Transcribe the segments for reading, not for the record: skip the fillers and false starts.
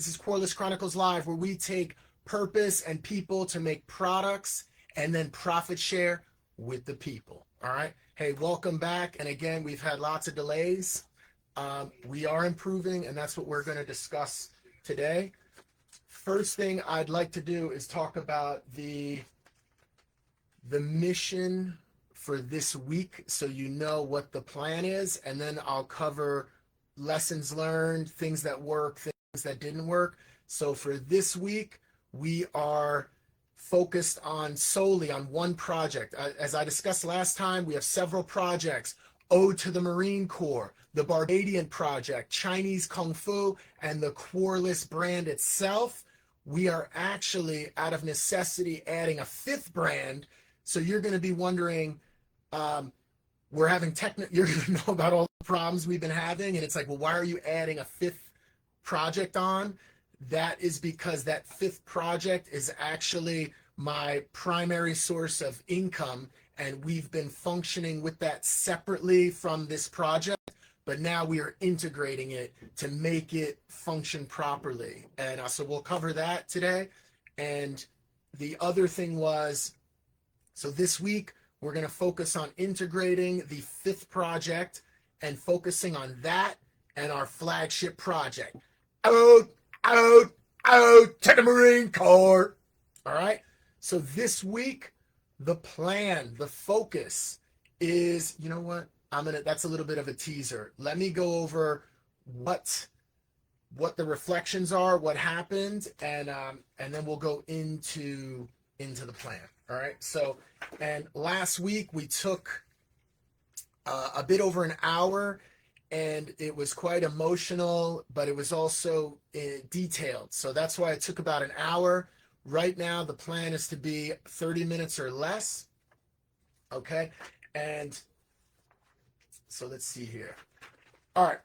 This is Quarless Chronicles Live, where we take purpose and people to make products and then profit share with the people. All right. Hey, welcome back. And again, we've had lots of delays. We are improving, and that's what we're going to discuss today. First thing I'd like to do is talk about the mission for this week, so you know what the plan is, and then I'll cover lessons learned, things that work, things that didn't work. So for this week, we are focused on solely on one project. As I discussed last time, we have several projects: Ode to the Marine Corps, the Barbadian Project, Chinese Kung Fu, and the Quarless brand itself. We are actually, out of necessity, adding a fifth brand. So you're going to be wondering, we're having you're going to know about all the problems we've been having. And it's like, well, why are you adding a fifth project on? That is because that fifth project is actually my primary source of income. And we've been functioning with that separately from this project, but now we are integrating it to make it function properly. And so we'll cover that today. And the other thing was, so this week, we're going to focus on integrating the fifth project and focusing on that and our flagship project. Ode to the Marine Corps. All right. So this week, the plan, the focus is, you know what? That's a little bit of a teaser. Let me go over what the reflections are, what happened, and then we'll go into the plan. All right. So, and last week we took a bit over an hour, and it was quite emotional, but it was also detailed. So that's why it took about an hour. Right now, the plan is to be 30 minutes or less. Okay. And so let's see here. All right.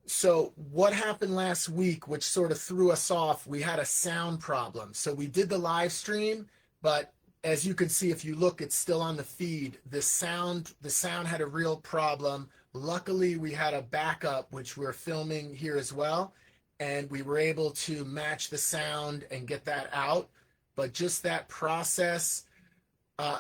So what happened last week, which sort of threw us off, we had a sound problem. So we did the live stream, but as you can see, if you look, it's still on the feed. The sound had a real problem. Luckily, we had a backup, which we're filming here as well, and we were able to match the sound and get that out. But just that process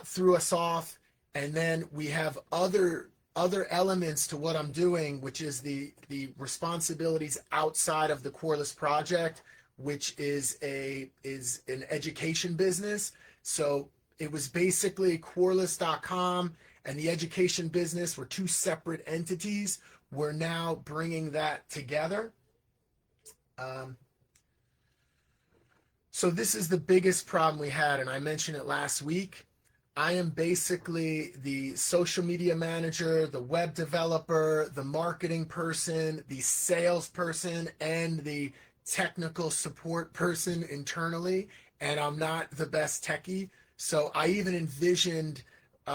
threw us off. And then we have other elements to what I'm doing, which is the responsibilities outside of the Quarless project, which is an education business. So it was basically Quarless.com and the education business were two separate entities. We're now bringing that together. So this is the biggest problem we had, and I mentioned it last week. I am basically the social media manager, the web developer, the marketing person, the salesperson, and the technical support person internally. And I'm not the best techie. So I even envisioned,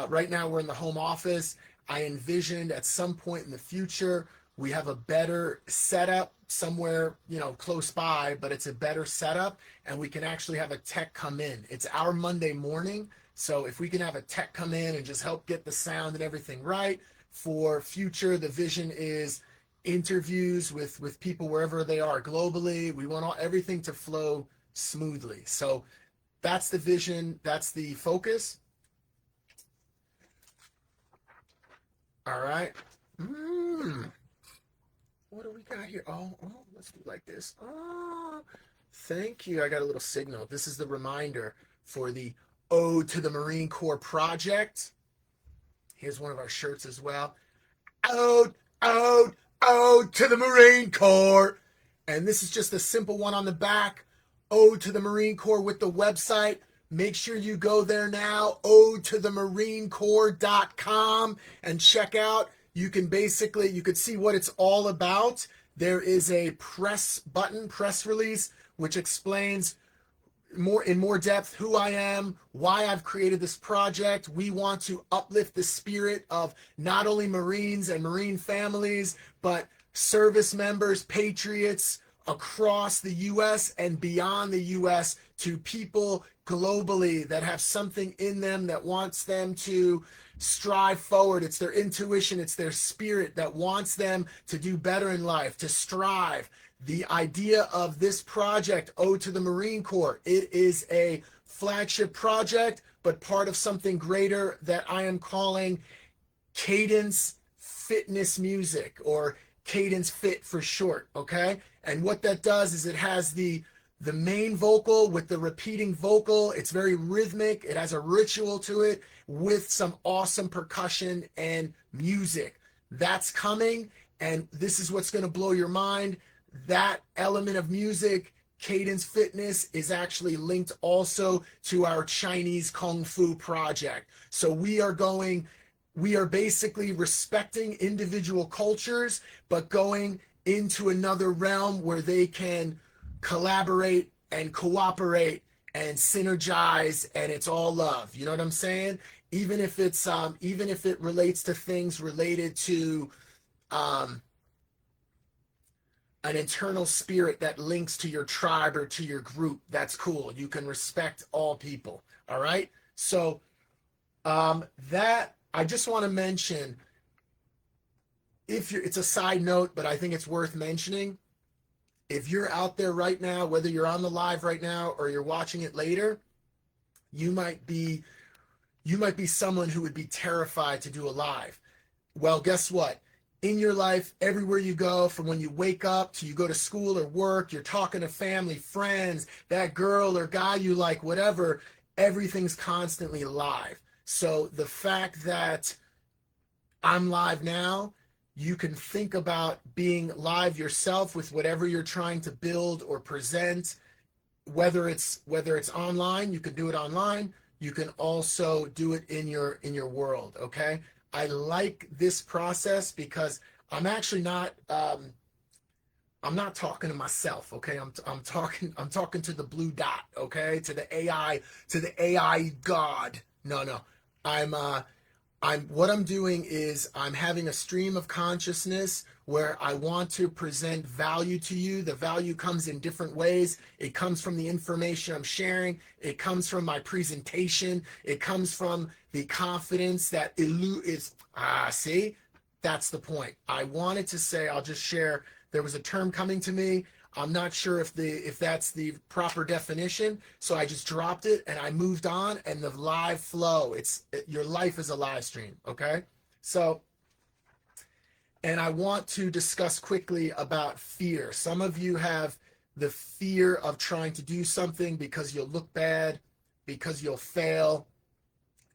right now we're in the home office. I envisioned at some point in the future, we have a better setup somewhere, close by, but it's a better setup. And we can actually have a tech come in. It's our Monday morning. So if we can have a tech come in and just help get the sound and everything right for future, the vision is interviews with people wherever they are globally. We want everything to flow smoothly. So that's the vision. That's the focus. All right. What do we got here? Oh, let's do like this. Oh, thank you. I got a little signal. This is the reminder for the Ode to the Marine Corps project. Here's one of our shirts as well. Ode to the Marine Corps. And this is just a simple one on the back. Ode to the Marine Corps with the website. Make sure you go there now, odetothemarinecorps.com, and check out. You can see what it's all about. There is a press release, which explains in more depth who I am, why I've created this project. We want to uplift the spirit of not only Marines and Marine families, but service members, patriots across the U.S. and beyond the U.S. to people globally that have something in them that wants them to strive forward. It's their intuition, it's their spirit that wants them to do better in life, to strive. The idea of this project, Ode to the Marine Corps, it is a flagship project, but part of something greater that I am calling cadence fitness music, or cadence fit for short. Okay. And what that does is it has the main vocal with the repeating vocal. It's very rhythmic. It has a ritual to it with some awesome percussion and music. That's coming. And this is what's going to blow your mind. That element of music, cadence fitness, is actually linked also to our Chinese Kung Fu project. So we are basically respecting individual cultures, but going into another realm where they can collaborate and cooperate and synergize, and it's all love. You know what I'm saying? Even if it relates to things related to an internal spirit that links to your tribe or to your group, that's cool. You can respect all people. All right. So that I just want to mention, it's a side note, but I think it's worth mentioning. If you're out there right now, whether you're on the live right now or you're watching it later, you might be someone who would be terrified to do a live. Well, guess what? In your life, everywhere you go, from when you wake up to you go to school or work, you're talking to family, friends, that girl or guy you like, whatever, everything's constantly live. So the fact that I'm live now, you can think about being live yourself with whatever you're trying to build or present, whether it's online. You can do it online. You can also do it in your world. Okay. I like this process because I'm actually not I'm not talking to myself. Okay. I'm talking to the blue dot. Okay. To the AI God. No. What I'm doing is I'm having a stream of consciousness where I want to present value to you. The value comes in different ways. It comes from the information I'm sharing. It comes from my presentation. It comes from the confidence that see, that's the point. I wanted to say, I'll just share, there was a term coming to me. I'm not sure if that's the proper definition, so I just dropped it and I moved on. And the live flow, your life is a live stream, okay? So, and I want to discuss quickly about fear. Some of you have the fear of trying to do something because you'll look bad, because you'll fail,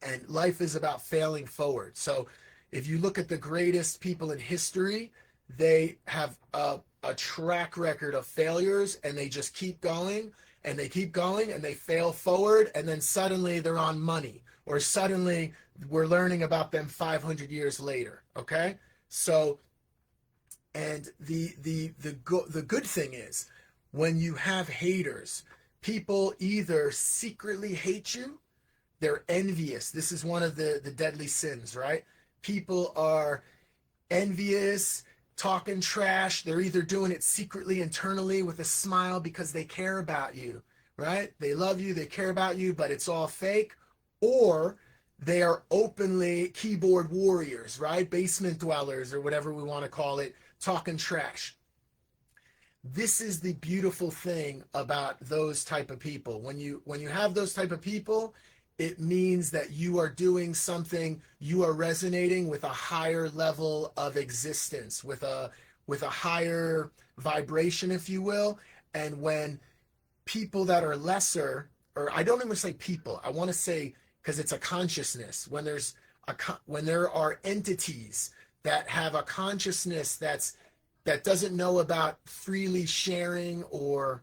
and life is about failing forward. So, if you look at the greatest people in history, they have a track record of failures, and they just keep going and they keep going and they fail forward, and then suddenly they're on money, or suddenly we're learning about them 500 years later. Okay. So, and the good thing is, when you have haters, people either secretly hate you, they're envious. This is one of the deadly sins, right? People are envious, talking trash. They're either doing it secretly, internally, with a smile because they care about you, right? They love you, they care about you, but it's all fake. Or they are openly keyboard warriors, right? Basement dwellers, or whatever we want to call it, talking trash. This is the beautiful thing about those type of people. When you have those type of people, it means that you are doing something, you are resonating with a higher level of existence, with a higher vibration, if you will. And when people that are lesser, or I don't even say people, I want to say, because it's a consciousness, when there are entities that have a consciousness that doesn't know about freely sharing, or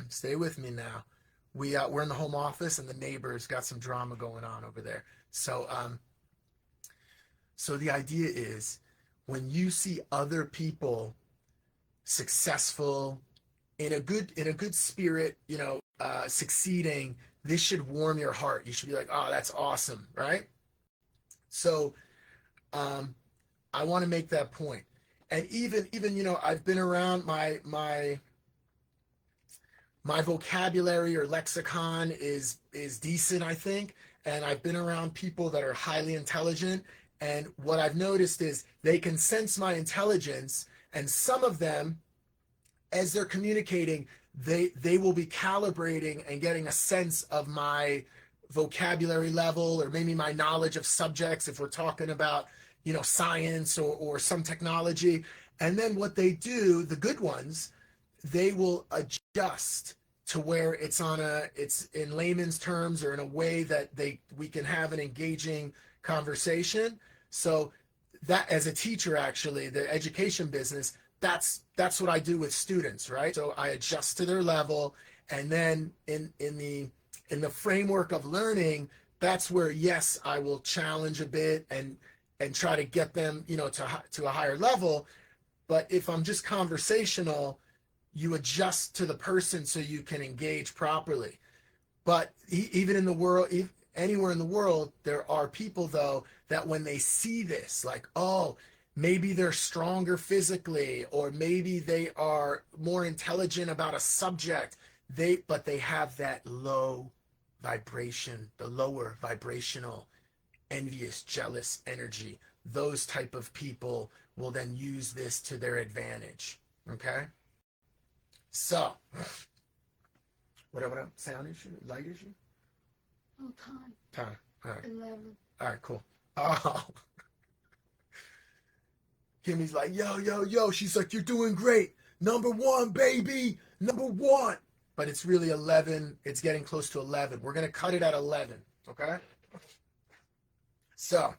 stay with me now. We're in the home office, and the neighbors got some drama going on over there. So so the idea is, when you see other people successful, in a good spirit, succeeding, this should warm your heart. You should be like, oh, that's awesome, right? So I want to make that point. And even I've been around, my vocabulary or lexicon is decent, I think. And I've been around people that are highly intelligent. And what I've noticed is they can sense my intelligence, And some of them, as they're communicating, they will be calibrating and getting a sense of my vocabulary level, or maybe my knowledge of subjects if we're talking about, science or some technology. And then what they do, the good ones, they will adjust to where it's in layman's terms, or in a way that we can have an engaging conversation. So that, as a teacher, actually, the education business, that's what I do with students, right? So I adjust to their level, and then in the framework of learning, that's where, yes, I will challenge a bit and try to get them, to a higher level. But if I'm just conversational, you adjust to the person so you can engage properly. But even in the world, anywhere in the world, there are people, though, that when they see this, like, oh, maybe they're stronger physically, or maybe they are more intelligent about a subject, but they have that low vibration, the lower vibrational, envious, jealous energy. Those type of people will then use this to their advantage. Okay? So, what sound issue? Light issue? Oh, time. Time. All right. 11. All right, cool. Oh. Kimmy's like, yo. She's like, you're doing great. Number one, baby. Number one. But it's really 11. It's getting close to 11. We're going to cut it at 11. Okay? So,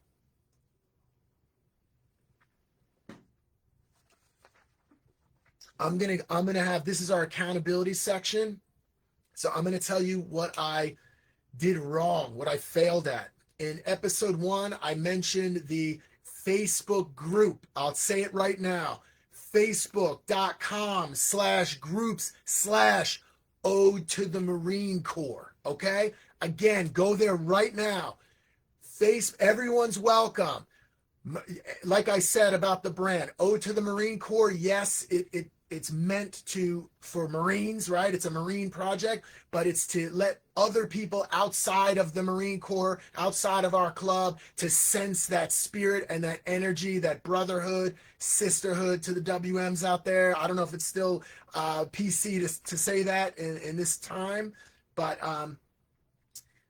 I'm gonna have, this is our accountability section. So I'm gonna tell you what I did wrong, what I failed at. In episode 1, I mentioned the Facebook group. I'll say it right now. Facebook.com/groups/Ode to the Marine Corps. Okay? Again, go there right now. Everyone's welcome. Like I said about the brand, Ode to the Marine Corps, yes, it's meant for Marines, right? It's a Marine project, but it's to let other people outside of the Marine Corps, outside of our club, to sense that spirit and that energy, that brotherhood, sisterhood to the WMs out there. I don't know if it's still PC to say that in this time, but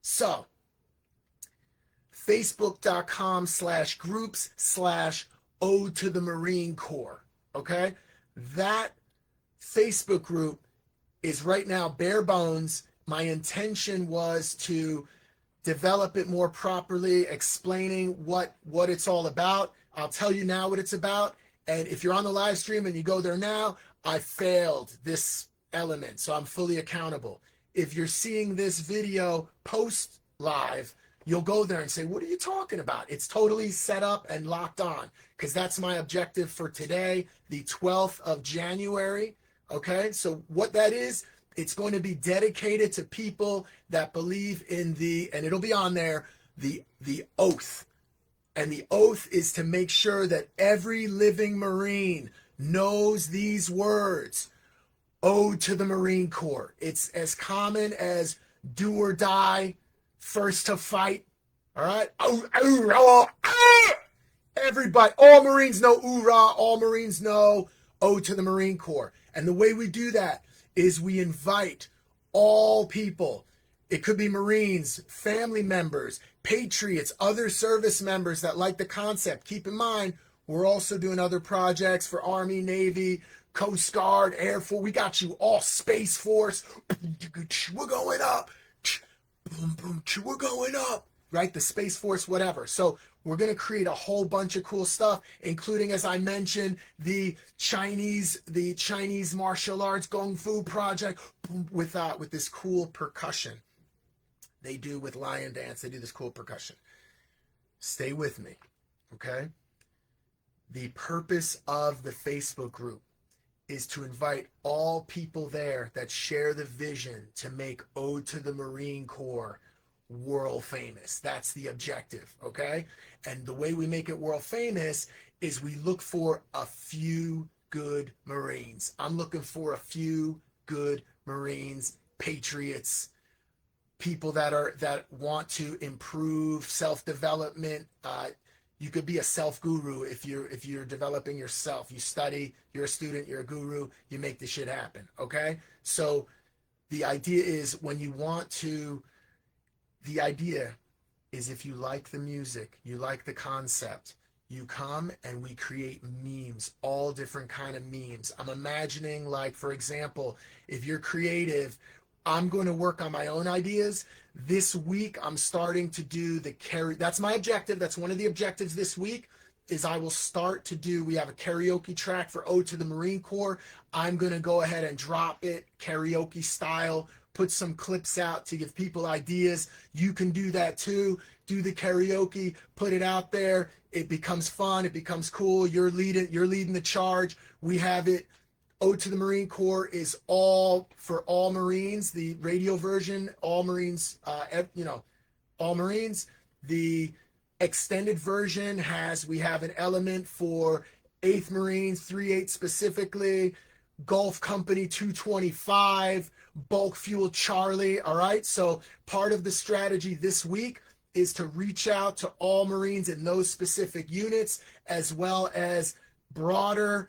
so Facebook.com/groups/Ode to the Marine Corps. Okay? That Facebook group is right now bare bones. My intention was to develop it more properly, explaining what it's all about. I'll tell you now what it's about. And if you're on the live stream and you go there now, I failed this element, so I'm fully accountable. If you're seeing this video post live, you'll go there and say, what are you talking about? It's totally set up and locked on, because that's my objective for today, the 12th of January. Okay, so what that is, it's going to be dedicated to people that believe in and it'll be on there, the oath. And the oath is to make sure that every living Marine knows these words. Ode to the Marine Corps. It's as common as do or die, first to fight. All right? Everybody, all Marines know oorah. All Marines know Ode to the Marine Corps. And the way we do that is we invite all people. It could be Marines, family members, patriots, other service members that like the concept. Keep in mind, we're also doing other projects for Army, Navy, Coast Guard, Air Force. We got you all. Space Force. We're going up. We're going up. Right? The Space Force, whatever. So we're going to create a whole bunch of cool stuff, including, as I mentioned, the Chinese martial arts Kung Fu project with this cool percussion. They do with lion dance. They do this cool percussion. Stay with me. Okay? The purpose of the Facebook group is to invite all people there that share the vision to make Ode to the Marine Corps world famous. That's the objective, okay? And the way we make it world famous is we look for a few good Marines. I'm looking for a few good Marines, patriots, people that want to improve self-development, You could be a self guru if you're developing yourself. You study, you're a student, you're a guru, you make the shit happen. Okay? So the idea is when you want to, the idea is if you like the music, you like the concept, you come and we create memes, all different kind of memes. I'm imagining, like, for example, if you're creative, I'm going to work on my own ideas. This week, I'm starting to do the that's my objective. That's one of the objectives this week is I will start to do, we have a karaoke track for Ode to the Marine Corps. I'm going to go ahead and drop it karaoke style, put some clips out to give people ideas. You can do that too. Do the karaoke, put it out there. It becomes fun. It becomes cool. You're leading the charge. We have it. Ode to the Marine Corps is all for all Marines. The radio version, all Marines, all Marines. The extended version we have an element for 8th Marines, 3/8 specifically, Gulf Company 225, Bulk Fuel Charlie. All right. So part of the strategy this week is to reach out to all Marines in those specific units, as well as the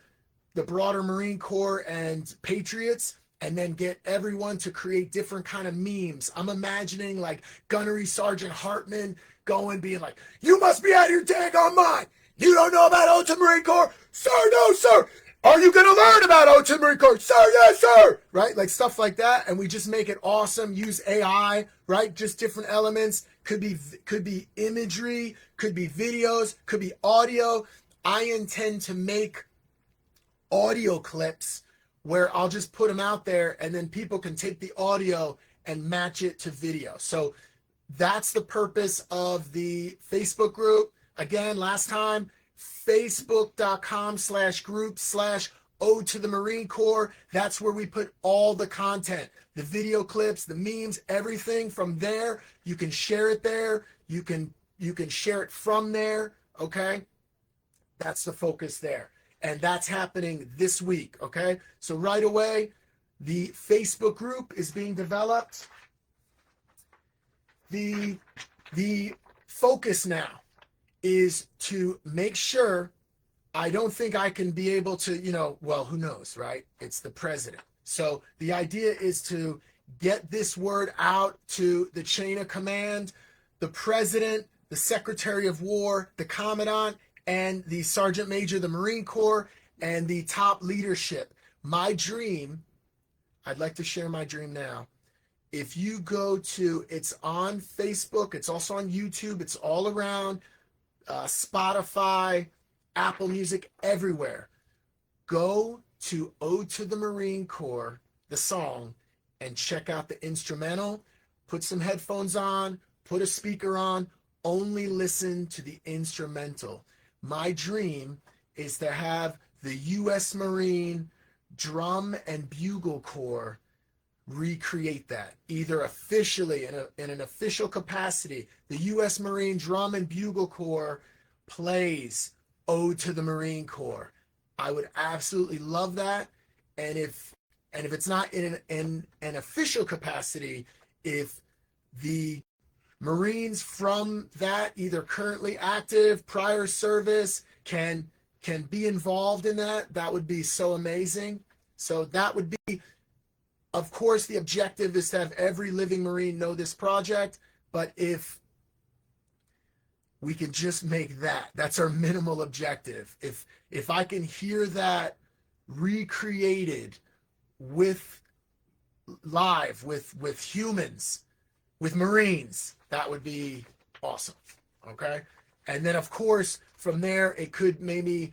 broader Marine Corps and Patriots, and then get everyone to create different kind of memes. I'm imagining like Gunnery Sergeant Hartman being like, "You must be out of your daggone mind. You don't know about Ode to the Marine Corps? Sir, no, sir. Are you going to learn about Ode to the Marine Corps? Sir, yes, sir." Right? Like stuff like that. And we just make it awesome. Use AI, right? Just different elements. Could be imagery, could be videos, could be audio. I intend to make audio clips where I'll just put them out there and then people can take the audio and match it to video. So that's the purpose of the Facebook group. Again, last time, facebook.com/group/Ode to the Marine Corps. That's where we put all the content, the video clips, the memes, everything from there. You can share it there. You can share it from there. Okay. That's the focus there. And that's happening this week. Okay. So right away, the Facebook group is being developed. The focus now is to make sure, I don't think I can be able to, well, who knows, right? It's the president. So the idea is to get this word out to the chain of command, the president, the secretary of war, the commandant, and the sergeant major of the Marine Corps, and the top leadership. My dream, I'd like to share my dream now. If you go to, it's on Facebook, it's also on YouTube, it's all around, Spotify, Apple Music, everywhere. Go to Ode to the Marine Corps, the song, and check out the instrumental. Put some headphones on, put a speaker on, only listen to the instrumental. My dream is to have the U.S. Marine Drum and Bugle Corps recreate that, either officially in an official capacity. The U.S. Marine Drum and Bugle Corps plays Ode to the Marine Corps. I would absolutely love that. And if it's not in an official capacity, if the Marines from that, either currently active, prior service, can be involved in that, that would be so amazing. So that would be, of course, the objective is to have every living Marine know this project. But if we can just make that's our minimal objective. If I can hear that recreated live with humans, with Marines, that would be awesome. Okay. And then of course from there it could maybe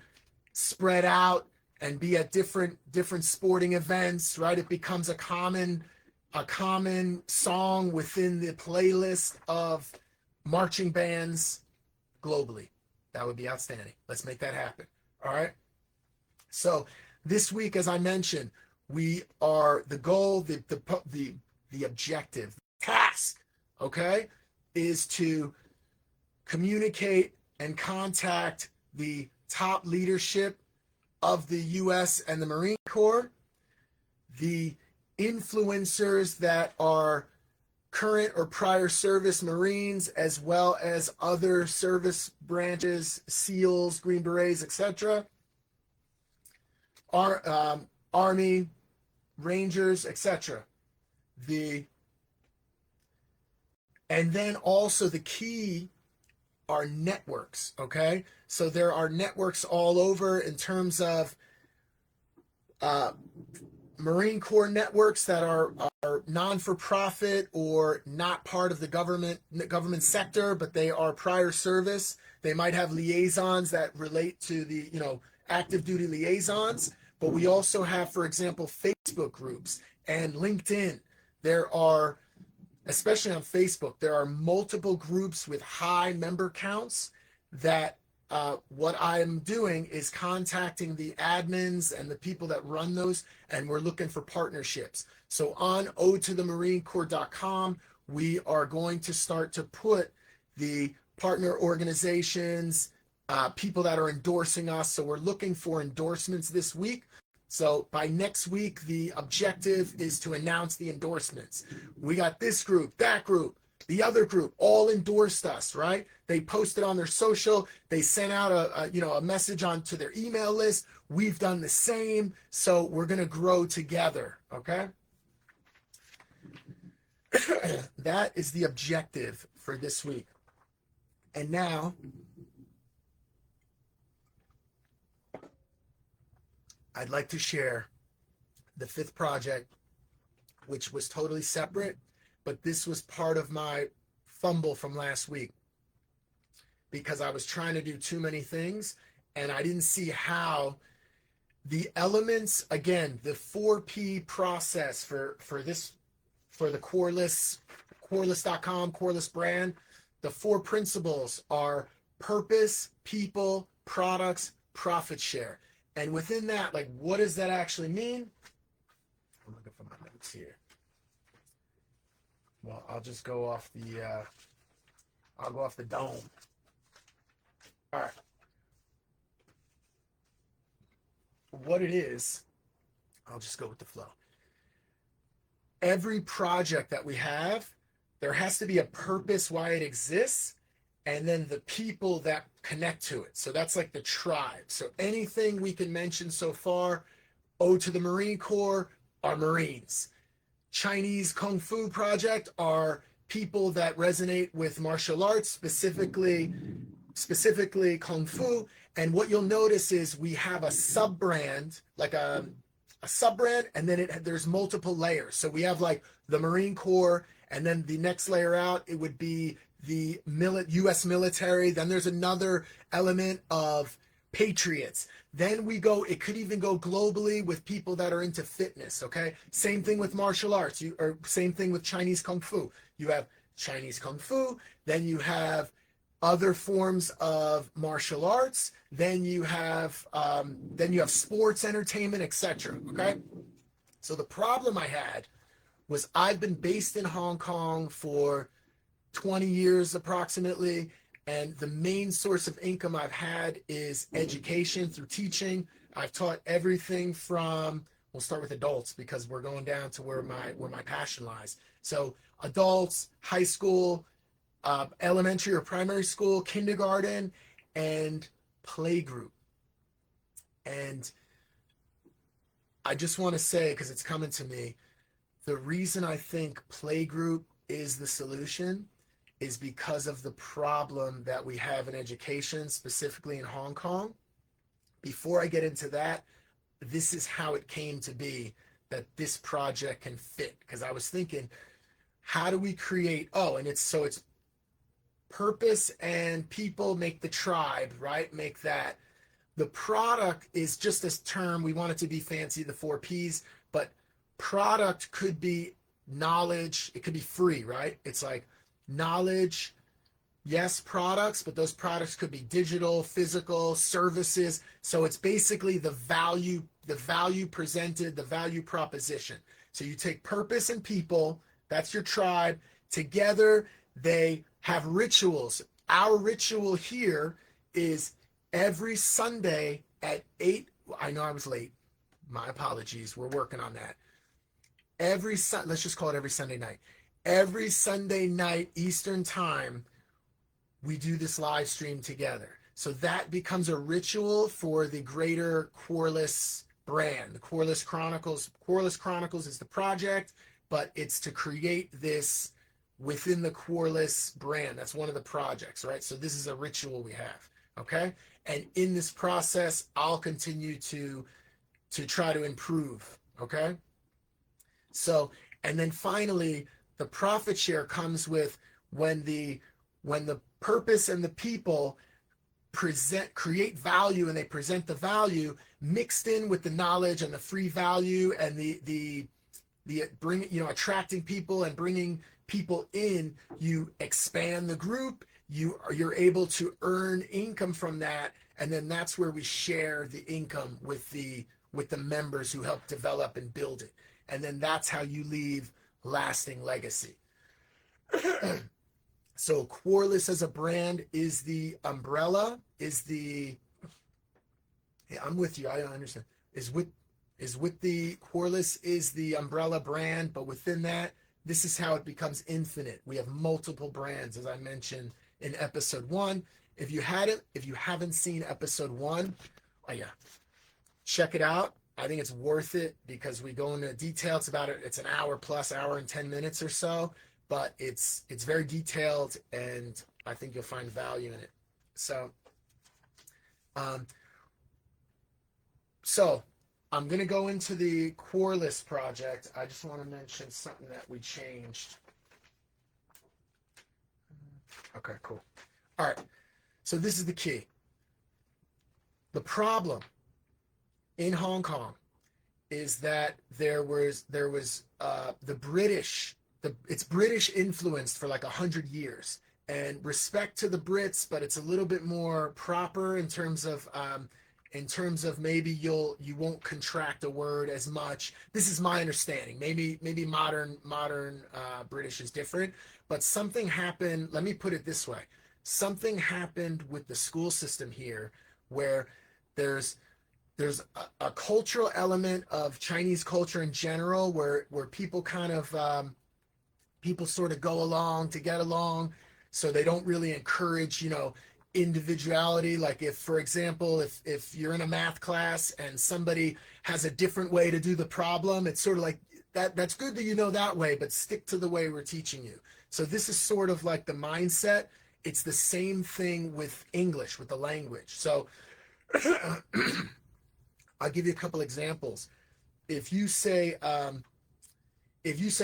spread out and be at different sporting events, right? It becomes a common song within the playlist of marching bands globally. That would be outstanding. Let's make that happen. All right. So this week, as I mentioned, we are the goal, the objective, the task, okay, is to communicate and contact the top leadership of the U.S. and the Marine Corps, the influencers that are current or prior service Marines, as well as other service branches, SEALs, Green Berets, etc. Army, Rangers, etc. And then also the key are networks, okay? So there are networks all over in terms of uh, Marine Corps networks that are non-for-profit or not part of the government sector, but they are prior service. They might have liaisons that relate to the, active duty liaisons. But we also have, for example, Facebook groups and LinkedIn. There are, especially on Facebook, there are multiple groups with high member counts that what I'm doing is contacting the admins and the people that run those, and we're looking for partnerships. So on otothemarinecorps.com, we are going to start to put the partner organizations, people that are endorsing us. So we're looking for endorsements this week. So by next week, the objective is to announce the endorsements. We got this group, that group, the other group, all endorsed us, right? They posted on their social. They sent out a message onto their email list. We've done the same. So we're going to grow together, okay? That is the objective for this week. And now, I'd like to share the fifth project, which was totally separate, but this was part of my fumble from last week because I was trying to do too many things and I didn't see how the elements, again, the 4P process for the Quarless.com, Quarless brand, the 4 principles are purpose, people, products, profit share. And within that, like, what does that actually mean? I'm looking for my notes here. Well, I'll just go off I'll go off the dome. All right. What it is, I'll just go with the flow. Every project that we have, there has to be a purpose why it exists, and then the people that connect to it. So that's like the tribe. So anything we can mention so far, Ode to the Marine Corps, are Marines. Chinese Kung Fu Project are people that resonate with martial arts, specifically Kung Fu. And what you'll notice is we have a sub-brand, like a sub-brand, and then there's multiple layers. So we have like the Marine Corps, and then the next layer out, it would be the U.S. military. Then there's another element of patriots. Then we go, it could even go globally with people that are into fitness, okay? Same thing with martial arts, or same thing with Chinese Kung Fu. You have Chinese Kung Fu, then you have other forms of martial arts, then you have sports, entertainment, etc. Okay? So the problem I had was I've been based in Hong Kong for 20 years approximately, and the main source of income I've had is education through teaching. I've taught everything from, we'll start with adults because we're going down to where my passion lies. So adults, high school, elementary or primary school, kindergarten, and playgroup. And I just want to say, because it's coming to me, the reason I think playgroup is the solution is because of the problem that we have in education, specifically in Hong Kong. Before I get into that, this is how it came to be that this project can fit. Because I was thinking, how do we create, it's purpose and people make the tribe, right? Make that. The product is just this term. We want it to be fancy, the 4 Ps, but product could be knowledge. It could be free, right? It's like knowledge, yes, products, but those products could be digital, physical, services. So it's basically the value presented, the value proposition. So you take purpose and people, that's your tribe. Together, they have rituals. Our ritual here is every Sunday at 8. I know I was late. My apologies. We're working on that. Let's just call it every Sunday night. every Sunday night Eastern time, we do this live stream together. So that becomes a ritual for the greater Quarless brand. The Quarless Chronicles. Quarless Chronicles is the project, but it's to create this within the Quarless brand. That's one of the projects, right? So this is a ritual we have, okay? And in this process, I'll continue to try to improve, okay? So, and then finally, the profit share comes with when the purpose and the people create value, and they present the value mixed in with the knowledge and the free value and the bring, attracting people and bringing people in. You expand the group, you're able to earn income from that, and then that's where we share the income with the members who help develop and build it. And then that's how you leave lasting legacy. So Quarless as a brand is the umbrella, I'm with you, I don't understand. Is with the Quarless is the umbrella brand, but within that, this is how it becomes infinite. We have multiple brands, as I mentioned in episode 1. If you haven't seen episode 1, oh yeah, check it out. I think it's worth it because we go into detail. It's an hour plus, hour and 10 minutes or so, but it's very detailed, and I think you'll find value in it. So I'm going to go into the Quarless project. I just want to mention something that we changed. Okay, cool. All right. So this is the key. The problem in Hong Kong is that there was the British, it's British influenced for like 100 years, and respect to the Brits, but it's a little bit more proper in terms of maybe you won't contract a word as much. This is my understanding. Maybe modern British is different, but something happened. Let me put it this way: something happened with the school system here, where there's a cultural element of Chinese culture in general, where people kind of people sort of go along to get along, so they don't really encourage individuality. Like if, for example, if you're in a math class and somebody has a different way to do the problem, it's sort of like that's good that you know that way, but stick to the way we're teaching you. So this is sort of like the mindset. It's the same thing with English, with the language. So I'll give you a couple examples. If you say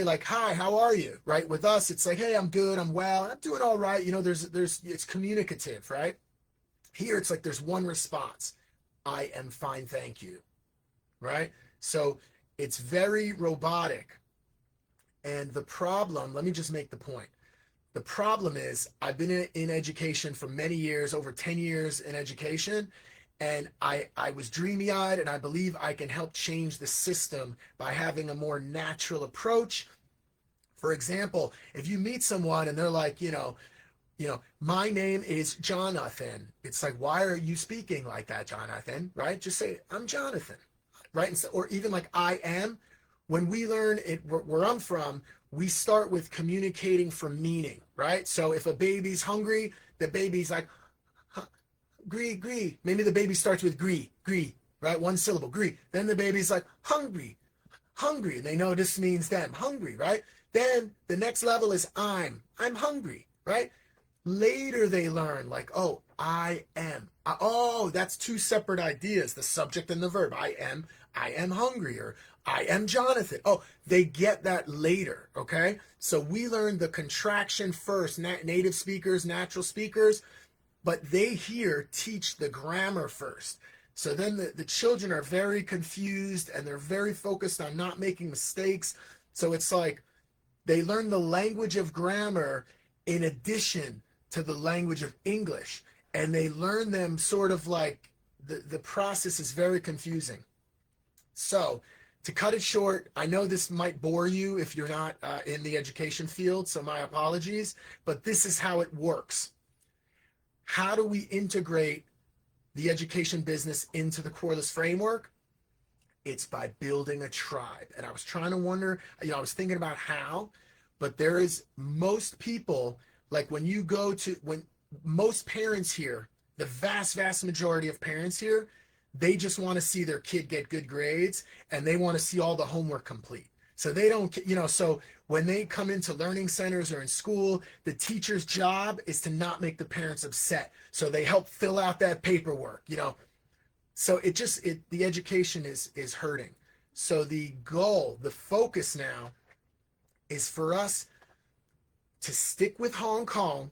like, hi, how are you? Right? With us, it's like, hey, I'm good, I'm well, I'm doing all right. It's communicative, right? Here, it's like there's one response. I am fine, thank you. Right? So it's very robotic. And the problem, let me just make the point. The problem is I've been in education for many years, over 10 years in education, and I was dreamy-eyed, and I believe I can help change the system by having a more natural approach. For example, if you meet someone and they're like, my name is Jonathan. It's like, why are you speaking like that, Jonathan? Right? Just say, I'm Jonathan. Right? Or even like, I am. When we learn it, where I'm from, we start with communicating for meaning, right? So if a baby's hungry, the baby's like, gree, gree. Maybe the baby starts with gree, gree, right? One syllable, gree. Then the baby's like, hungry, hungry. And they know this means them, hungry, right? Then the next level is I'm hungry, right? Later they learn like, oh, I am. Oh, that's two separate ideas, the subject and the verb. I am hungry, or I am Jonathan. Oh, they get that later, okay? So we learn the contraction first, native speakers, natural speakers, but they here teach the grammar first. So then the children are very confused, and they're very focused on not making mistakes. So it's like they learn the language of grammar in addition to the language of English, and they learn them sort of like the process is very confusing. So to cut it short, I know this might bore you if you're not in the education field, so my apologies, but this is how it works. How do we integrate the education business into the Quarless framework? It's by building a tribe. And I was trying to wonder, I was thinking about how, but there is most people, like when most parents here, the vast majority of parents here, they just want to see their kid get good grades and they want to see all the homework complete. So they don't, so when they come into learning centers or in school, the teacher's job is to not make the parents upset. So they help fill out that paperwork, So the education is hurting. So the goal, the focus now is for us to stick with Hong Kong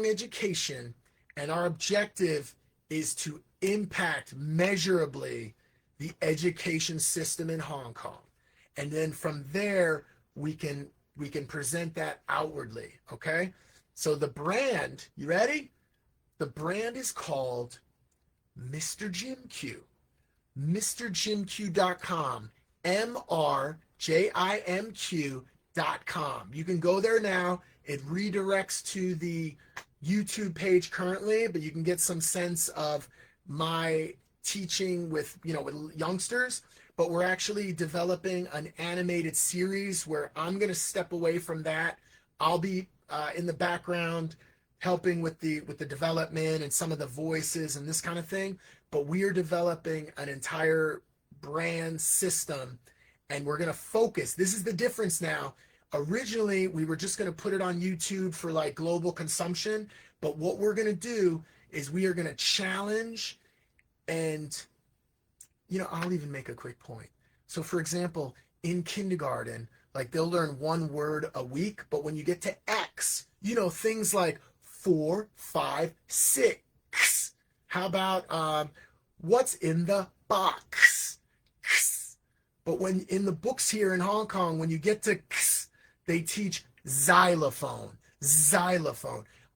education, and our objective is to impact measurably the education system in Hong Kong. And then from there, we can present that outwardly, okay? So the brand, you ready? The brand is called Mr. Jim Q. MrJimQ.com. MrJimQ.com. You can go there now. It redirects to the YouTube page currently, but you can get some sense of my teaching with youngsters. But we're actually developing an animated series where I'm going to step away from that. I'll be in the background helping with the development and some of the voices and this kind of thing. But we are developing an entire brand system, and we're going to focus. This is the difference now. Originally, we were just going to put it on YouTube for like global consumption. But what we're going to do is we are going to challenge, and I'll even make a quick point. So for example, in kindergarten, like they'll learn one word a week, but when you get to X, things like 4, 5, 6. How about what's in the box? But when in the books here in Hong Kong, when you get to they teach xylophone.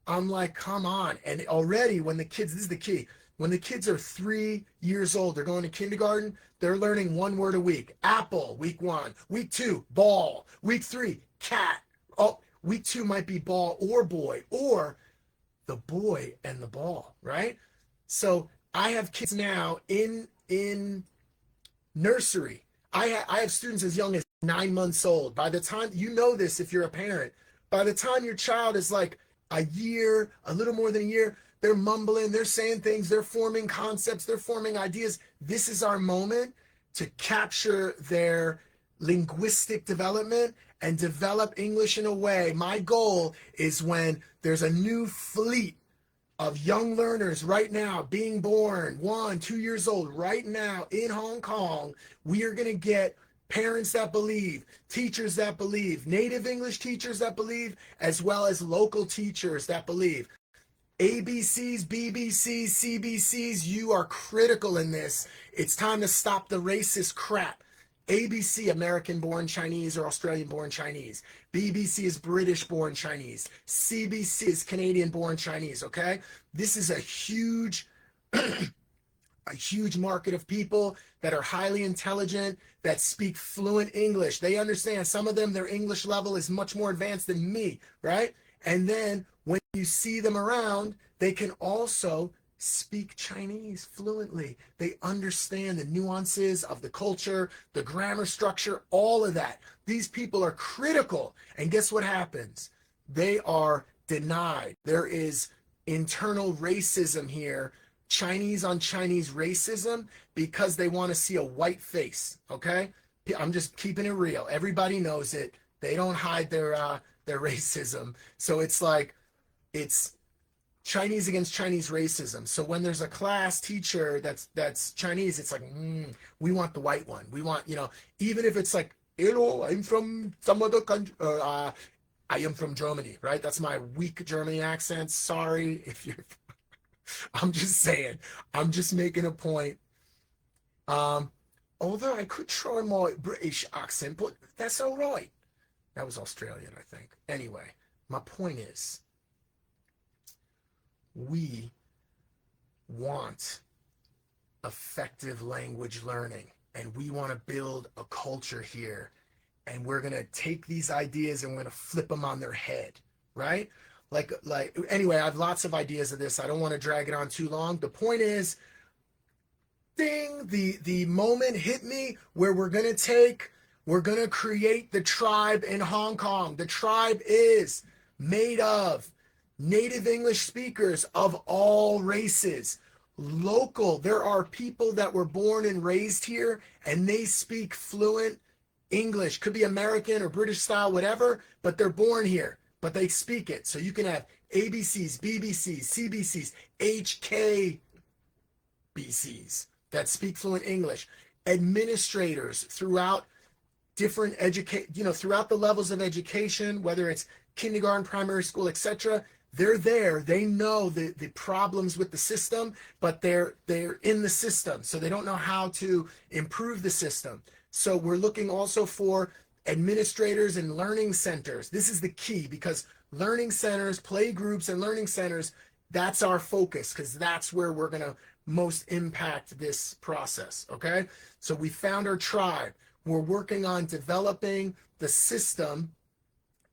I'm like, come on. And already when the kids, this is the key, when the kids are 3 years old, they're going to kindergarten, they're learning one word a week. Apple, week 1. Week 2, ball. Week 3, cat. Oh, week 2 might be ball or boy, or the boy and the ball, right? So I have kids now in nursery. I have students as young as 9 months old. By the time, this if you're a parent, by the time your child is like a year, a little more than a year, they're mumbling, they're saying things, they're forming concepts, they're forming ideas. This is our moment to capture their linguistic development and develop English in a way. My goal is when there's a new fleet of young learners right now being born, 1, 2 years old, right now in Hong Kong, we are going to get parents that believe, teachers that believe, native English teachers that believe, as well as local teachers that believe. ABCs, BBCs, CBCs, you are critical in this. It's time to stop the racist crap. ABC, American-born Chinese or Australian-born Chinese. BBC is British-born Chinese. CBC is Canadian-born Chinese, okay? This is a huge market of people that are highly intelligent, that speak fluent English. They understand. Some of them, their English level is much more advanced than me, right? And then when you see them around, they can also speak Chinese fluently. They understand the nuances of the culture, the grammar structure, all of that. These people are critical. And guess what happens? They are denied. There is internal racism here, Chinese on Chinese racism, because they want to see a white face, okay? I'm just keeping it real. Everybody knows it. They don't hide their racism. So it's like, it's Chinese against Chinese racism. So when there's a class teacher that's Chinese, it's like, we want the white one. We want, even if it's like, hello, I'm from some other country, I am from Germany, right? That's my weak Germany accent. Sorry if you're, I'm just saying, I'm just making a point. Although I could try my British accent, but that's all right. That was Australian, I think. Anyway, my point is, we want effective language learning, and we want to build a culture here, and we're going to take these ideas and we're going to flip them on their head, right? Like anyway, I have lots of ideas of this. I don't want to drag it on too long. The point is, ding, the moment hit me where we're going to take We're going to create the tribe in Hong Kong. The tribe is made of native English speakers of all races. Local, there are people that were born and raised here and they speak fluent English. Could be American or British style, whatever, but they're born here, but they speak it. So you can have ABCs, BBCs, CBCs, HKBCs that speak fluent English. Administrators throughout different throughout the levels of education, whether it's kindergarten, primary school, etc. They're there. They know the problems with the system, but they're in the system, so they don't know how to improve the system. So we're looking also for administrators and learning centers. This is the key, because learning centers, play groups, and learning centers, that's our focus, because that's where we're going to most impact this process. Okay, so we found our tribe. We're working on developing the system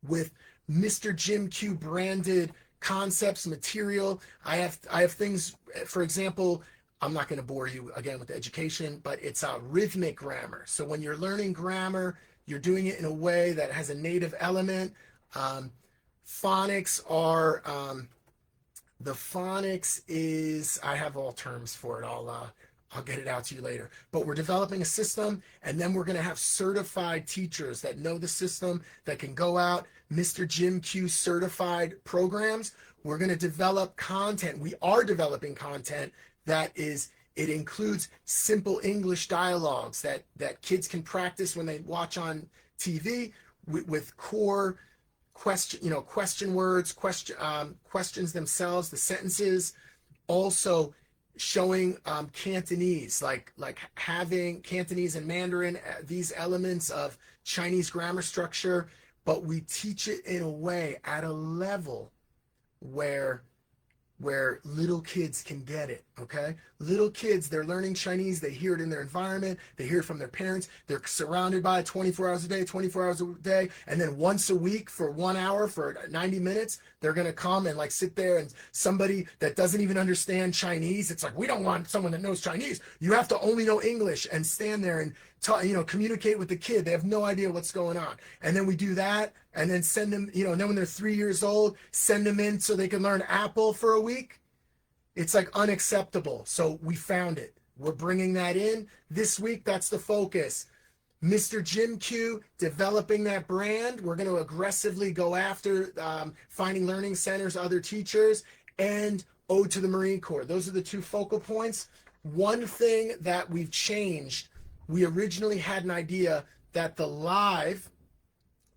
with Mr. Jim Q branded concepts, material. I have things, for example, I'm not going to bore you again with the education, but it's a rhythmic grammar. So when you're learning grammar, you're doing it in a way that has a native element. Phonics are, the phonics is, I have all terms for it. I'll get it out to you later. But we're developing a system, and then we're going to have certified teachers that know the system, that can go out, Mr. Jim Q certified programs. We're going to develop content. We are developing content that is, it includes simple English dialogues that kids can practice when they watch on TV with core question words, questions themselves, the sentences. Also showing Cantonese, like having Cantonese and Mandarin, these elements of Chinese grammar structure, but we teach it in a way at a level where little kids can get it. Okay, little kids, they're learning Chinese, they hear it in their environment, they hear it from their parents, they're surrounded by it 24 hours a day, and then once a week for 1 hour, for 90 minutes, they're going to come and like sit there, and somebody that doesn't even understand Chinese, it's like, we don't want someone that knows Chinese. You have to only know English and stand there and communicate with the kid. They have no idea what's going on. And then we do that, and then send them, then when they're 3 years old, send them in so they can learn Apple for a week. It's like unacceptable. So we found it. We're bringing that in this week. That's the focus. Mr. Jim Q, developing that brand. We're going to aggressively go after finding learning centers, other teachers, and Ode to the Marine Corps. Those are the two focal points. One thing that we've changed, we originally had an idea that the live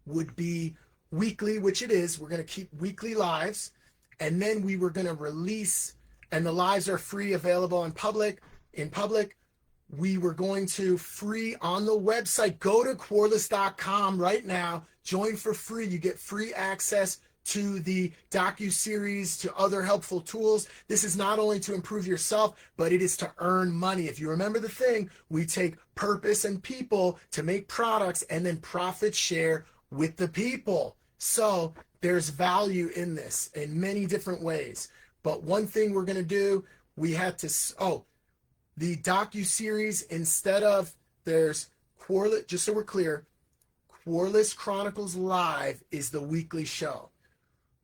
would be weekly, which it is. We're going to keep weekly lives, and then we were going to release, and the lives are free, available in public. We were going to free on the website. Go to Quarless.com right now. Join for free. You get free access to the docu-series, to other helpful tools. This is not only to improve yourself, but it is to earn money. If you remember the thing, we take purpose and people to make products, and then profit share with the people. So there's value in this in many different ways. But one thing we're going to do, we had to, the docu-series, instead of, there's Quarless, just so we're clear, Quarless Chronicles Live is the weekly show.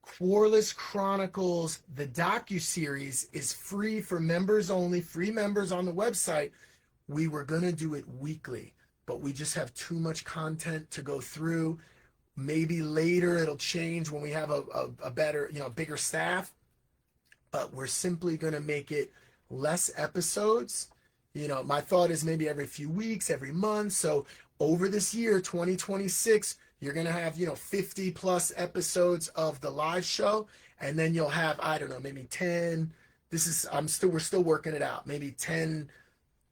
Quarless Chronicles, the docu-series, is free for members only, free members on the website. We were going to do it weekly, but we just have too much content to go through. Maybe later it'll change when we have a better, bigger staff, but we're simply going to make it less episodes. My thought is maybe every few weeks, every month. So over this year, 2026, you're going to have, 50 plus episodes of the live show. And then you'll have, I don't know, maybe 10. We're still working it out. Maybe 10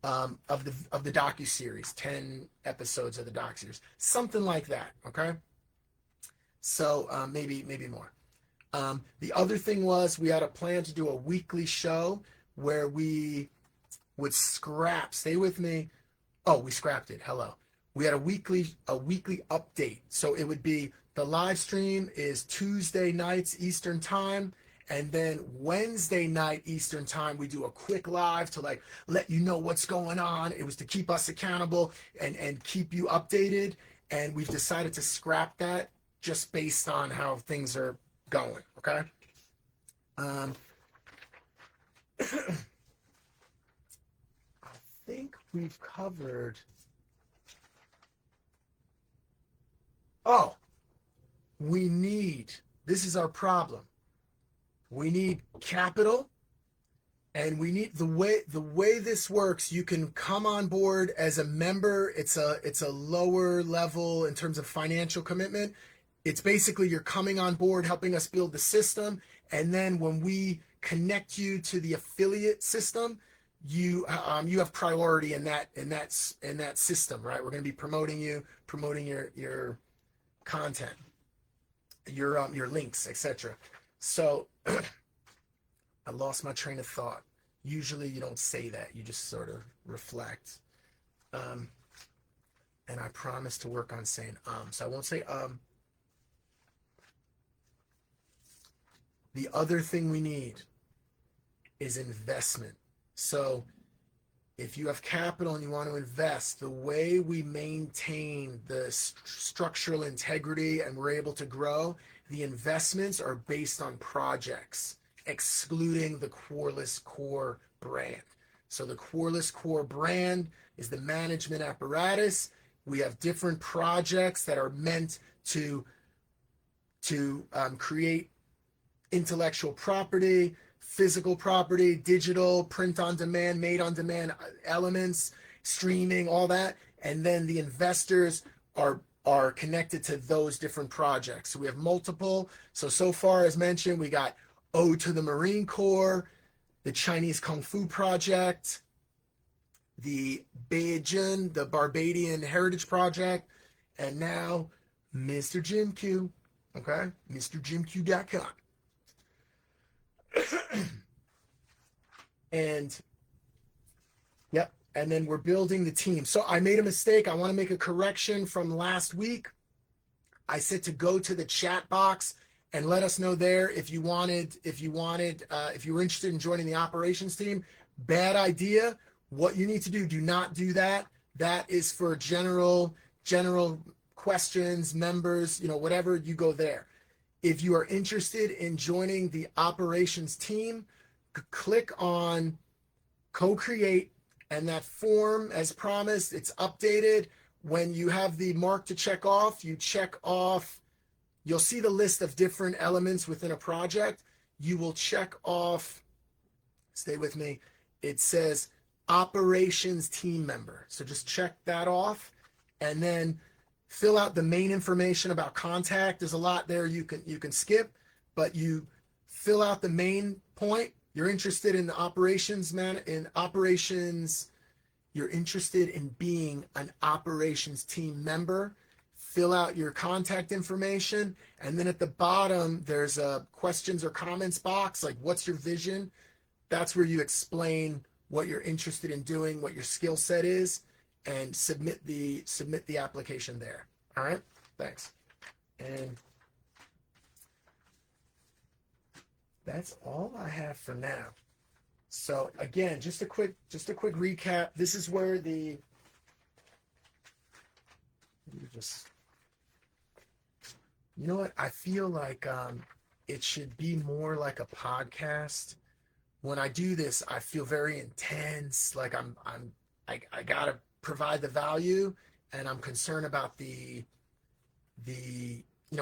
of the docu-series, 10 episodes of the docu-series, something like that. Okay. So maybe more. The other thing was, we had a plan to do a weekly show where we would scrap, stay with me. Oh, we scrapped it. Hello. We had a weekly update. So it would be, the live stream is Tuesday nights Eastern time, And then Wednesday night Eastern time, we do a quick live to like let you know what's going on. It was to keep us accountable and keep you updated. And we've decided to scrap that just based on how things are going. Okay. I think we've covered. Oh, this is our problem. We need capital, and we need the way this works. You can come on board as a member. It's a lower level in terms of financial commitment. It's basically you're coming on board, helping us build the system, and then when we connect you to the affiliate system, you have priority in that system, right? We're going to be promoting your content, your links, etc. So I lost my train of thought. Usually you don't say that. You just sort of reflect. And I promise to work on saying so I won't say The other thing we need is investment. So if you have capital and you want to invest, the way we maintain the structural integrity and we're able to grow, the investments are based on projects, excluding the Quarless Core brand. So the Quarless Core brand is the management apparatus. We have different projects that are meant to create intellectual property, physical property, digital, print on demand, made on demand elements, streaming, all that. And then the investors are connected to those different projects. So we have multiple. So far, as mentioned, we got Ode to the Marine Corps, the Chinese Kung Fu Project, the Beijing, the Barbadian Heritage Project, and now Mr. Jim Q. Okay, MrJimQ.com. And yep, and then we're building the team. So I made a mistake. I want to make a correction from last week. I said to go to the chat box and let us know there if you were interested in joining the operations team. Bad idea. What you need to do not do that. That is for general questions, members, whatever, you go there. If you are interested in joining the operations team, click on co-create, and that form, as promised, it's updated. When you have the mark to check off, you check off, you'll see the list of different elements within a project. You will check off, stay with me, it says operations team member. So just check that off, and then fill out the main information about contact. There's a lot there you can skip, but you fill out the main point. You're interested in the operations you're interested in being an operations team member. Fill out your contact information, and then at the bottom there's a questions or comments box, like what's your vision? That's where you explain what you're interested in doing, what your skill set is, and submit the application there. All right, thanks. And that's all I have for now. So again, just a quick recap. This is where you know what? I feel like it should be more like a podcast. When I do this, I feel very intense. Like I gotta provide the value, and I'm concerned about the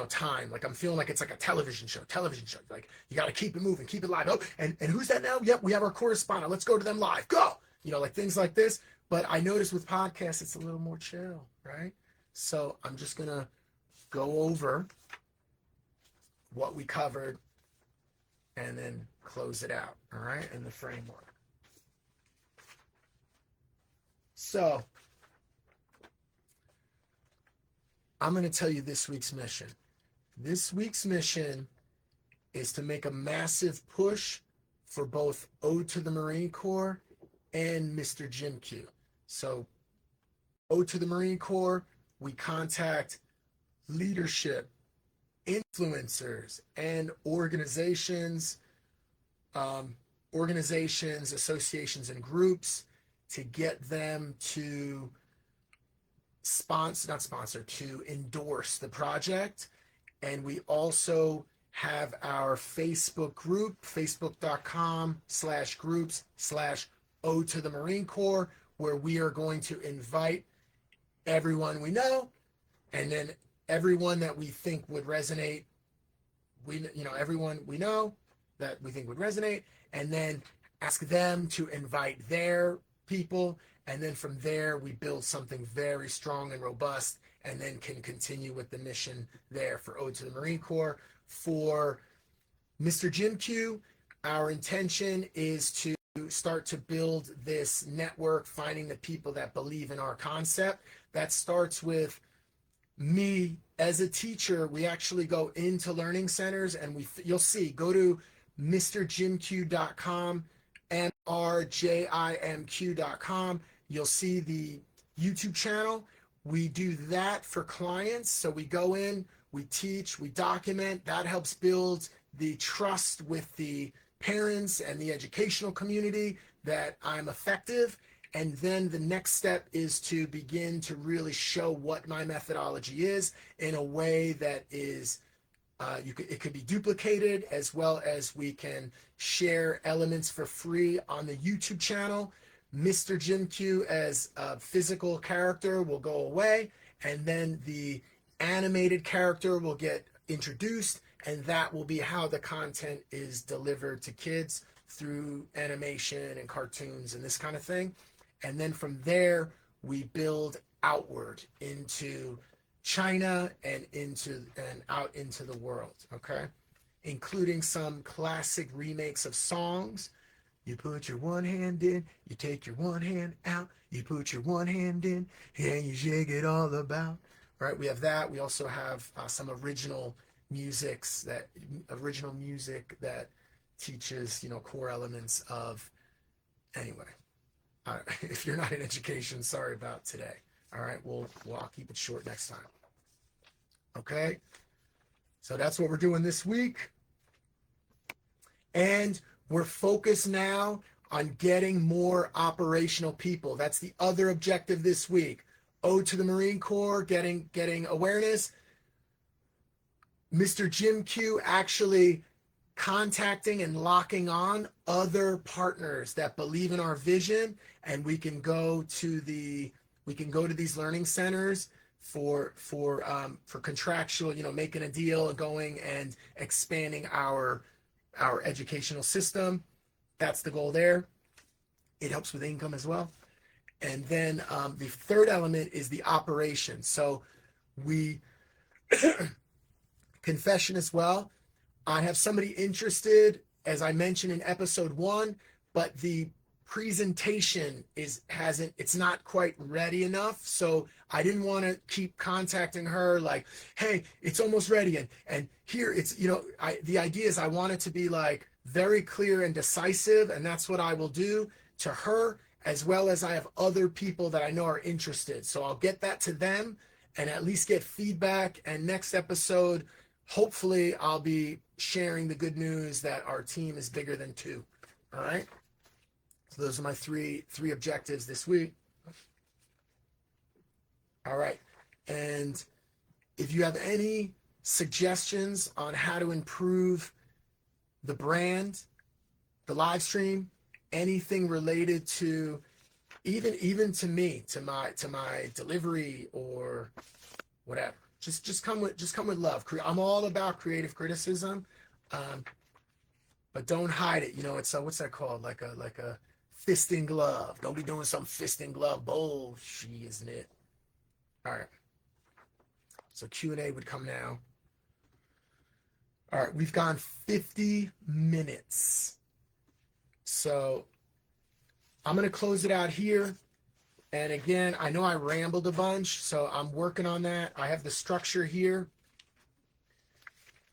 time. Like I'm feeling like it's like a television show. Like you got to keep it moving, keep it live. Oh, and who's that now? Yep, we have our correspondent. Let's go to them live. Go. Like things like this. But I notice with podcasts, it's a little more chill, right? So I'm just gonna go over what we covered and then close it out. All right, in the framework. So I'm going to tell you this week's mission. This week's mission is to make a massive push for both Ode to the Marine Corps and Mr. Jim Q. So Ode to the Marine Corps, we contact leadership, influencers, and organizations um, organizations, associations, and groups to get them to not sponsor, to endorse the project. And we also have our Facebook group, facebook.com/groups/Ode to the Marine Corps, where we are going to invite everyone we know, and then everyone that we think would resonate, everyone we know that we think would resonate, and then ask them to invite their people. And then from there, we build something very strong and robust, and then can continue with the mission there for Ode to the Marine Corps. For Mr. Jim Q, our intention is to start to build this network, finding the people that believe in our concept. That starts with me as a teacher. We actually go into learning centers, and you'll see, go to mrjimq.com, mrjimq.com. You'll see the YouTube channel. We do that for clients. So we go in, we teach, we document. That helps build the trust with the parents and the educational community that I'm effective. And then the next step is to begin to really show what my methodology is in a way that is, it could be duplicated, as well as we can share elements for free on the YouTube channel. Mr. Jim Q as a physical character will go away, and then the animated character will get introduced, and that will be how the content is delivered to kids through animation and cartoons and this kind of thing. And then from there, we build outward into China and out into the world, okay? Including some classic remakes of songs. You put your one hand in, you take your one hand out, you put your one hand in, and you shake it all about. Right? We have that. We also have some original music that teaches, core elements of. Anyway, if you're not in education, sorry about today. All right, I'll keep it short next time. Okay, so that's what we're doing this week, and we're focused now on getting more operational people. That's the other objective this week. Ode to the Marine Corps, getting awareness. Mr. Jim Q actually contacting and locking on other partners that believe in our vision, and we can go to these learning centers for contractual, making a deal and going and expanding our educational system. That's the goal there. It helps with income as well. And then the third element is the operation. So we confession as well. I have somebody interested, as I mentioned in episode 1, but the presentation it's not quite ready enough. So I didn't want to keep contacting her like, hey, it's almost ready, and here it's, the idea is I want it to be like very clear and decisive, and that's what I will do to her, as well as I have other people that I know are interested. So I'll get that to them and at least get feedback. And next episode, hopefully I'll be sharing the good news that our team is bigger than 2. All right. So those are my three objectives this week. All right. And if you have any suggestions on how to improve the brand, the live stream, anything related to even to me, to my delivery or whatever, just come with love. I'm all about creative criticism, but don't hide it. It's what's that called? Like a fist and glove. Don't be doing some fist and glove bullshit, isn't it? All right. So Q&A would come now. All right, we've gone 50 minutes. So I'm going to close it out here. And again, I know I rambled a bunch, so I'm working on that. I have the structure here.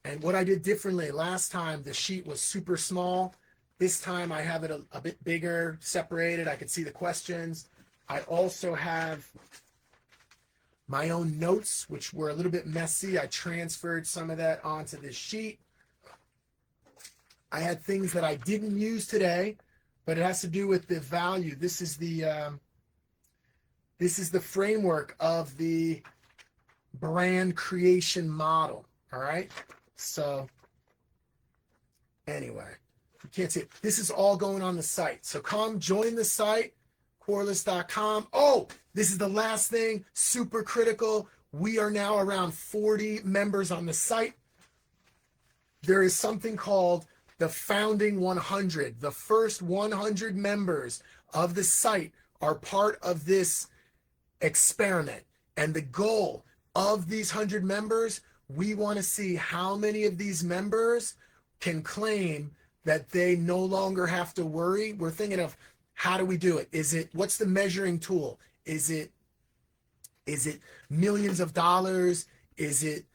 And what I did differently, last time the sheet was super small. This time I have it a bit bigger, separated. I can see the questions. I also have my own notes, which were a little bit messy. I transferred some of that onto this sheet. I had things that I didn't use today, but it has to do with the value. This is the framework of the brand creation model. All right. So anyway, you can't see it. This is all going on the site. So come join the site, Quarless.com. Oh, this is the last thing, super critical. We are now around 40 members on the site. There is something called the Founding 100. The first 100 members of the site are part of this experiment. And the goal of these 100 members, we want to see how many of these members can claim that they no longer have to worry. We're thinking of, how do we do it? What's the measuring tool? Is it millions of dollars? Is it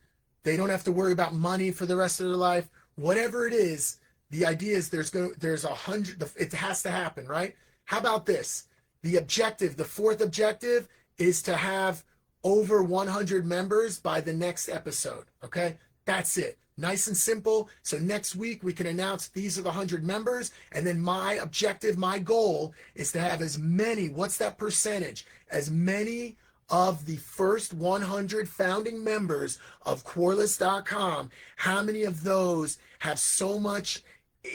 they don't have to worry about money for the rest of their life? Whatever it is, the idea is there's 100, it has to happen, right? How about this? The objective, the fourth objective is to have over 100 members by the next episode, okay? That's it. Nice and simple. So next week we can announce these are the 100 members, and then my objective, my goal is to have as many, what's that percentage? As many of the first 100 founding members of Quarless.com, how many of those have so much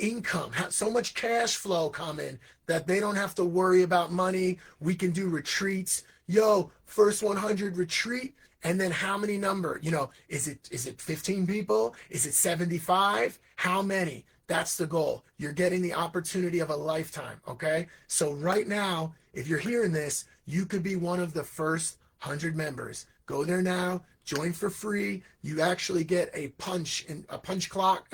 income, have so much cash flow come in that they don't have to worry about money? We can do retreats. Yo, first 100 retreat. And then how many number, is it 15 people? Is it 75? How many? That's the goal. You're getting the opportunity of a lifetime, okay? So right now, if you're hearing this, you could be one of the first 100 members. Go there now, join for free. You actually get a punch clock,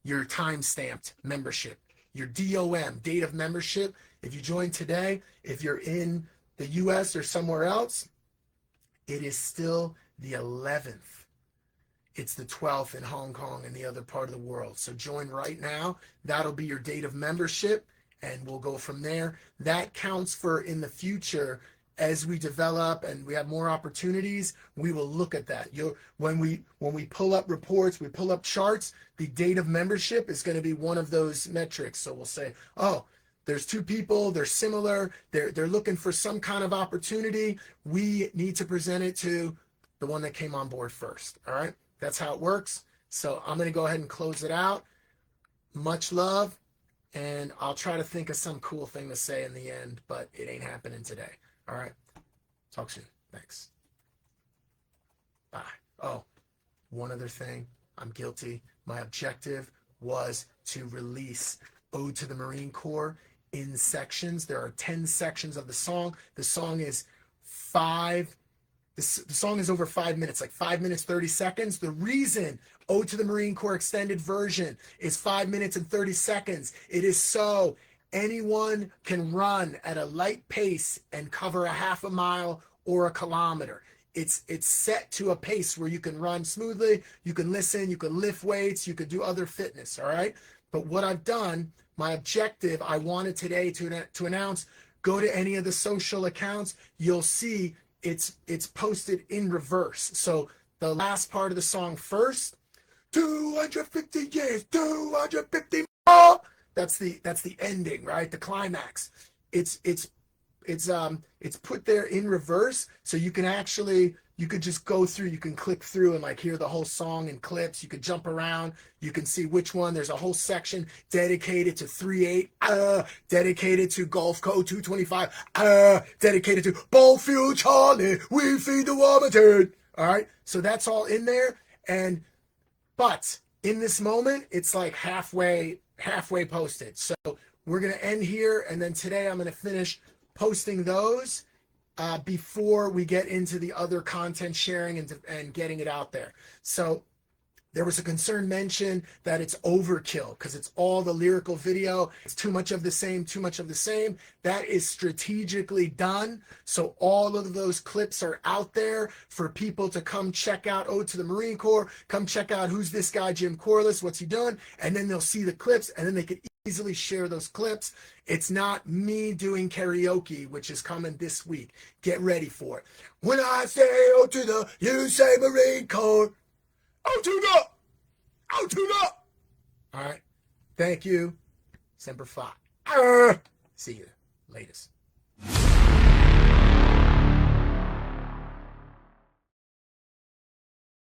your time-stamped membership, your DOM, date of membership. If you join today, if you're in the US or somewhere else, it is still the 11th. It's the 12th in Hong Kong and the other part of the world. So join right now. That'll be your date of membership, and we'll go from there. That counts for in the future as we develop and we have more opportunities. We will look at that. When we pull up reports, we pull up charts, the date of membership is going to be one of those metrics. So we'll say, oh, there's two people, they're similar, they're looking for some kind of opportunity. We need to present it to the one that came on board first. All right, that's how it works. So I'm going to go ahead and close it out. Much love, and I'll try to think of some cool thing to say in the end, but it ain't happening today. All right, talk soon. Thanks. Bye. Oh, one other thing, I'm guilty. My objective was to release Ode to the Marine Corps in sections. There are 10 sections of the song. The song is the song is over 5 minutes, like 5 minutes, 30 seconds. The reason Ode to the Marine Corps extended version is 5 minutes and 30 seconds. It is so anyone can run at a light pace and cover a half a mile or a kilometer. It's set to a pace where you can run smoothly, you can listen, you can lift weights, you could do other fitness, all right? But what I've done, my objective, I wanted today to announce, go to any of the social accounts, you'll see it's posted in reverse. So the last part of the song first, 250 years, 250 more. That's the ending, right? The climax. It's put there in reverse, so you could just go through, you can click through and like hear the whole song in clips. You could jump around, you can see which one. There's a whole section dedicated to 3-8, dedicated to Gulf Code 225, dedicated to Ball Fuel Charlie, we feed the Warmington. All right, so that's all in there. But in this moment, it's like halfway posted. So we're gonna end here, and then today I'm gonna finish posting those before we get into the other content sharing and getting it out there. So there was a concern mentioned that it's overkill because it's all the lyrical video. It's too much of the same, too much of the same. That is strategically done. So all of those clips are out there for people to come check out Ode to the Marine Corps, come check out who's this guy, Jim Quarless, what's he doing? And then they'll see the clips, and then they could easily share those clips. It's not me doing karaoke, which is coming this week. Get ready for it. When I say Ode to the USA Marine Corps, oh, to the! Oh, to the! All right. Thank you. Semper Fi. See you. Latest.